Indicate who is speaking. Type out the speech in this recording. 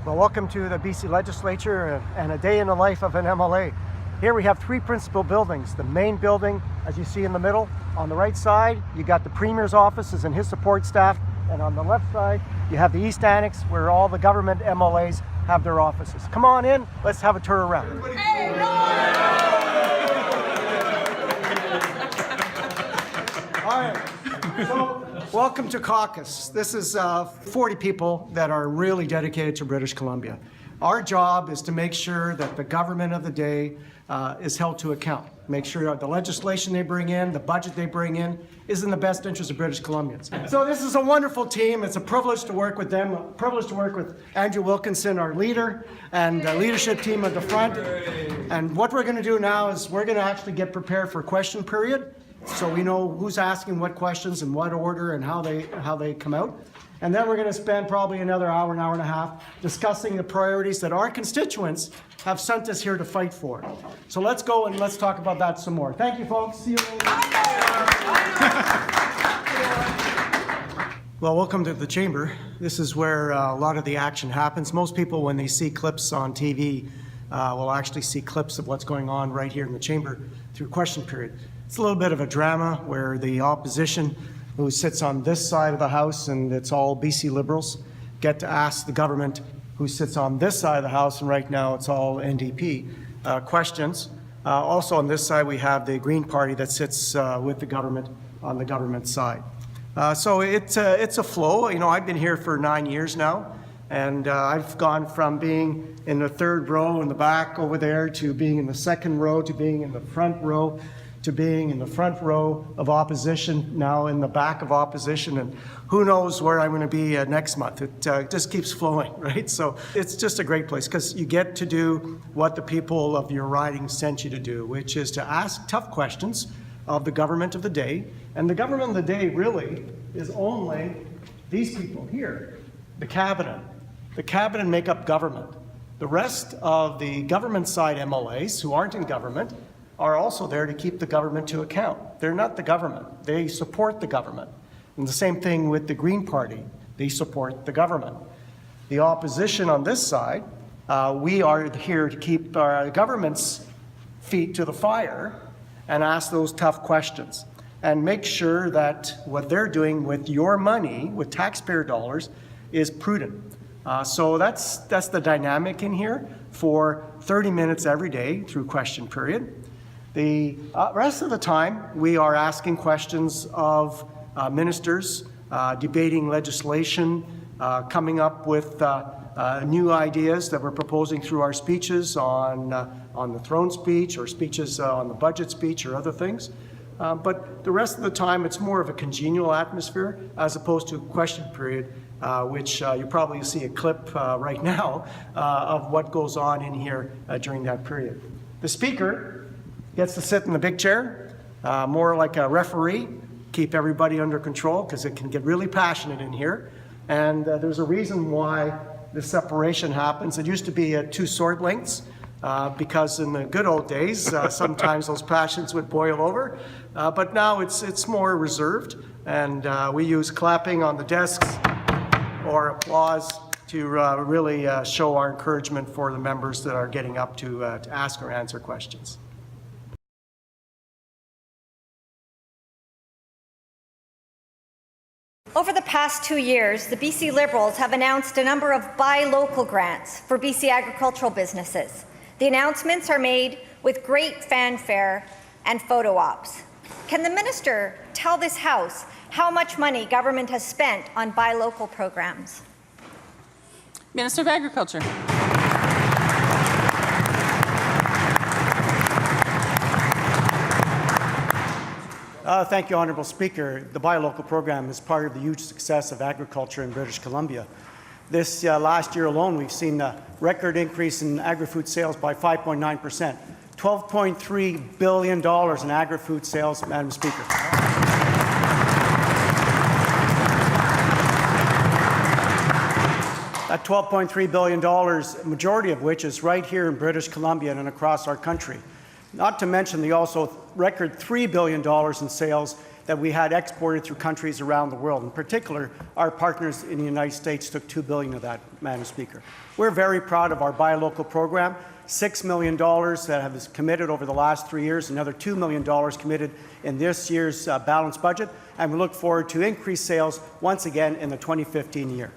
Speaker 1: Well, welcome to the BC Legislature and a day in the life of an MLA. Here we have three principal buildings. The main building, as you see in the middle, on the right side, you got the Premier's offices and his support staff, and on the left side, you have the East Annex, where all the government MLAs have their offices. Come on in, let's have a tour around. All right, so welcome to caucus. This is 40 people that are really dedicated to British Columbia. Our job is to make sure that the government of the day is held to account. Make sure the legislation they bring in, the budget they bring in, is in the best interest of British Columbians. So this is a wonderful team. It's a privilege to work with them, a privilege to work with Andrew Wilkinson, our leader, and the leadership team at the front. And what we're going to do now is we're going to actually get prepared for question period, so we know who's asking what questions in what order and how they come out. And then we're going to spend probably another hour and a half discussing the priorities that our constituents have sent us here to fight for. So let's go and let's talk about that some more. Thank you, folks. See you later. Well, welcome to the chamber. This is where a lot of the action happens. Most people, when they see clips on TV, will actually see clips of what's going on right here in the chamber through question period. It's a little bit of a drama where the opposition, who sits on this side of the House, and it's all BC Liberals, get to ask the government, who sits on this side of the House, and right now it's all NDP, questions. Also on this side we have the Green Party that sits with the government on the government side. So it's a flow. You know, I've been here for 9 years now, and I've gone from being in the third row in the back over there to being in the second row to being in the front row to being in the front row of opposition, now in the back of opposition, and who knows where I'm going to be next month. It just keeps flowing, right? So it's just a great place because you get to do what the people of your riding sent you to do, which is to ask tough questions of the government of the day. And the government of the day really is only these people here, the cabinet. The cabinet make up government. The rest of the government side MLAs who aren't in government are also there to keep the government to account. They're not the government. They support the government. And the same thing with the Green Party. They support the government. The opposition on this side, we are here to keep our government's feet to the fire and ask those tough questions and make sure that what they're doing with your money, with taxpayer dollars, is prudent. So that's the dynamic in here for 30 minutes every day through question period. The rest of the time, we are asking questions of ministers, debating legislation, coming up with new ideas that we're proposing through our speeches on the throne speech or speeches on the budget speech or other things. But the rest of the time, it's more of a congenial atmosphere as opposed to a question period, which you probably see a clip right now of what goes on in here during that period. The speaker gets to sit in the big chair, more like a referee, keep everybody under control because it can get really passionate in here. And there's a reason why the separation happens. It used to be at 2 sword lengths because in the good old days, sometimes those passions would boil over. But now it's more reserved, and we use clapping on the desks or applause to really show our encouragement for the members that are getting up to ask or answer questions.
Speaker 2: Over the past 2 years, the BC Liberals have announced a number of buy local grants for BC agricultural businesses. The announcements are made with great fanfare and photo ops. Can the minister tell this House how much money government has spent on buy local programs?
Speaker 3: Minister of Agriculture.
Speaker 1: Thank you, Honourable Speaker. The Buy Local program is part of the huge success of agriculture in British Columbia. This last year alone, we've seen a record increase in agri-food sales by 5.9%. $12.3 billion in agri-food sales, Madam Speaker. That $12.3 billion, majority of which is right here in British Columbia and across our country. Not to mention the also record $3 billion in sales that we had exported through countries around the world. In particular, our partners in the United States took $2 billion of that, Madam Speaker. We're very proud of our buy local program. $6 million that have committed over the last 3 years, another $2 million committed in this year's balanced budget, and we look forward to increased sales once again in the 2015 year.